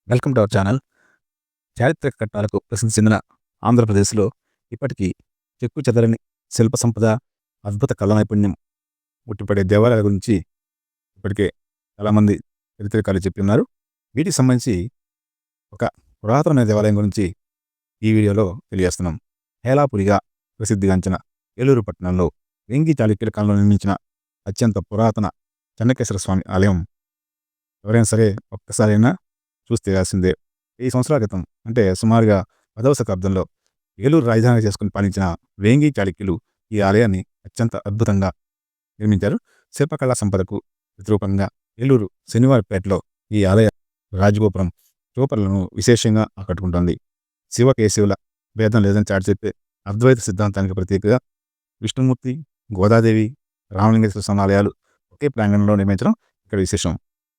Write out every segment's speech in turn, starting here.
Welcome to our channel. చారిత్రక కట్టడాలకు ప్రసిద్ధి చెందిన ఆంధ్రప్రదేశ్లో ఇప్పటికీ చెక్కు చెదరని శిల్ప సంపద, అద్భుత కళా నైపుణ్యం ఉట్టిపడే దేవాలయాల గురించి ఇప్పటికే చాలామంది చరిత్రకారులు చెప్పి ఉన్నారు. వీటికి సంబంధించి ఒక పురాతనమైన దేవాలయం గురించి ఈ వీడియోలో తెలియజేస్తున్నాం. హేలాపురిగా ప్రసిద్ధిగాంచిన ఏలూరు పట్టణంలో వేంగి చాళుక్యుల కాలంలో నిర్మించిన అత్యంత పురాతన చెన్నకేశ్వర స్వామి ఆలయం ఎవరైనా సరే ఒక్కసారైనా చూసి తీరాల్సిందే. 1000 సంవత్సరాల క్రితం అంటే సుమారుగా 10వ శతాబ్దంలో ఏలూరు రాజధానిగా చేసుకుని పాలించిన వేంగి చాళుక్యులు ఈ ఆలయాన్ని అత్యంత అద్భుతంగా నిర్మించారు. శిల్పకళా సంపదకు ప్రతిరూపంగా ఏలూరు శనివారపేటలో ఈ ఆలయ రాజగోపురం చూపరులను విశేషంగా ఆకట్టుకుంటోంది. శివకేశవుల భేదం లేదని చాటి చెప్పే అద్వైత సిద్ధాంతానికి ప్రతీకగా విష్ణుమూర్తి, గోదాదేవి, రామలింగేశ్వర స్వామి ఆలయాలు ఒకే ప్రాంగణంలో నిర్మించడం ఇక్కడ విశేషం.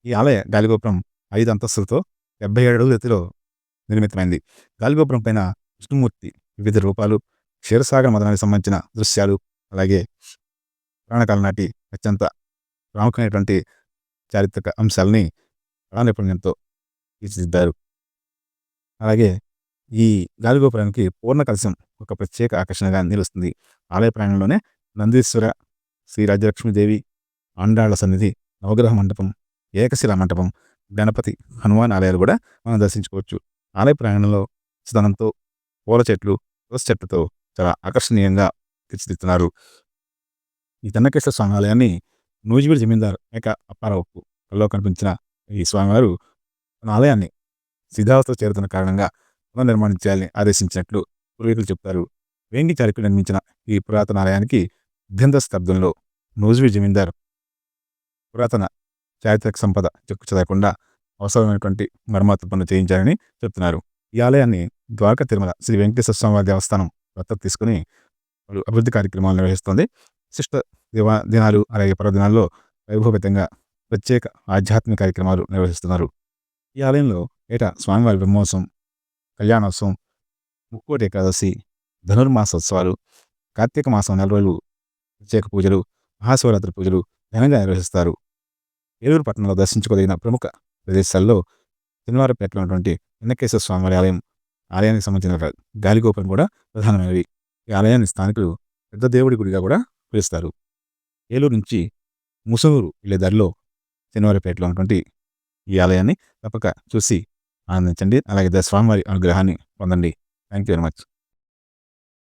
ఈ ఆలయ గాలిగోపురం 5 అంతస్తులతో 77 అడుగుల ఎత్తులో నిర్మితమైంది. గాలిగోపురం పైన విష్ణుమూర్తి వివిధ రూపాలు, క్షీరసాగర మదనానికి సంబంధించిన దృశ్యాలు, అలాగే పురాణకాలం నాటి అత్యంత ప్రాముఖ్యమైనటువంటి చారిత్రక అంశాలని కళా నైపుణ్యంతో తీర్చిదిద్దారు. అలాగే ఈ గాలిగోపురానికి పూర్ణ కలశం ఒక ప్రత్యేక ఆకర్షణగా నిలుస్తుంది. ఆలయ ప్రాంగణంలోనే నందీశ్వర, శ్రీ రాజ్యలక్ష్మీదేవి, ఆండాళ్ల సన్నిధి, నవగ్రహ మండపం, ఏకశిలా మంటపం, గణపతి, హనుమాన్ ఆలయాలు కూడా మనం దర్శించుకోవచ్చు. ఆలయ ప్రాంగణంలో స్థానంతో పూల చెట్లు, తులసి చెట్లతో చాలా ఆకర్షణీయంగా తీర్చిదిద్దుతున్నారు. ఈ చెన్నకేశ్వర స్వామి ఆలయాన్ని నూజివీడు జమీందారు మేక అప్పారావుకు కల్లో కనిపించిన ఈ స్వామివారు తన ఆలయాన్ని శిథిలావస్థకు చేరుతున్న కారణంగా పునర్నిర్మాణం చేయాలని ఆదేశించినట్లు పూర్వీకులు చెప్తారు. వేంగి చాళుక్యులు నిర్మించిన ఈ పురాతన ఆలయానికి 18వ శతాబ్దంలో నూజివీడు జమీందారు పురాతన చారిత్రక సంపద చెక్కు చెదరకుండా అవసరమైనటువంటి మరమ్మతు పనులు చేయించారని చెప్తున్నారు. ఈ ఆలయాన్ని ద్వారకా తిరుమల శ్రీ వెంకటేశ్వర స్వామి దేవస్థానం దత్తత తీసుకుని వాళ్ళు అభివృద్ధి కార్యక్రమాలు నిర్వహిస్తుంది. విశిష్ట దినాలు అలాగే పర్వదినాల్లో వైభవపేతంగా ప్రత్యేక ఆధ్యాత్మిక కార్యక్రమాలు నిర్వహిస్తున్నారు. ఈ ఆలయంలో ఏటా స్వామివారి బ్రహ్మోత్సవం, కళ్యాణోత్సవం, ముక్కోటి ఏకాదశి, ధనుర్మాసోత్సవాలు, కార్తీక మాసం 4 రోజులు ప్రత్యేక పూజలు, మహాశివరాత్రి పూజలు ఘనంగా నిర్వహిస్తారు. ఏలూరు పట్టణంలో దర్శించుకోదగిన ప్రముఖ ప్రదేశాల్లో శనివారపేటలో ఉన్నటువంటి చెన్నకేశ్వర స్వామివారి ఆలయం, ఆలయానికి సంబంధించిన గాలిగోపురం కూడా ప్రధానమైనవి. ఈ ఆలయాన్ని స్థానికులు పెద్ద దేవుడి గుడిగా కూడా పిలుస్తారు. ఏలూరు నుంచి ముసునూరు వెళ్ళే దారిలో శనివారపేటలో ఉన్నటువంటి ఈ ఆలయాన్ని తప్పక చూసి ఆనందించండి. అలాగే స్వామివారి అనుగ్రహాన్ని పొందండి. Thank you very much.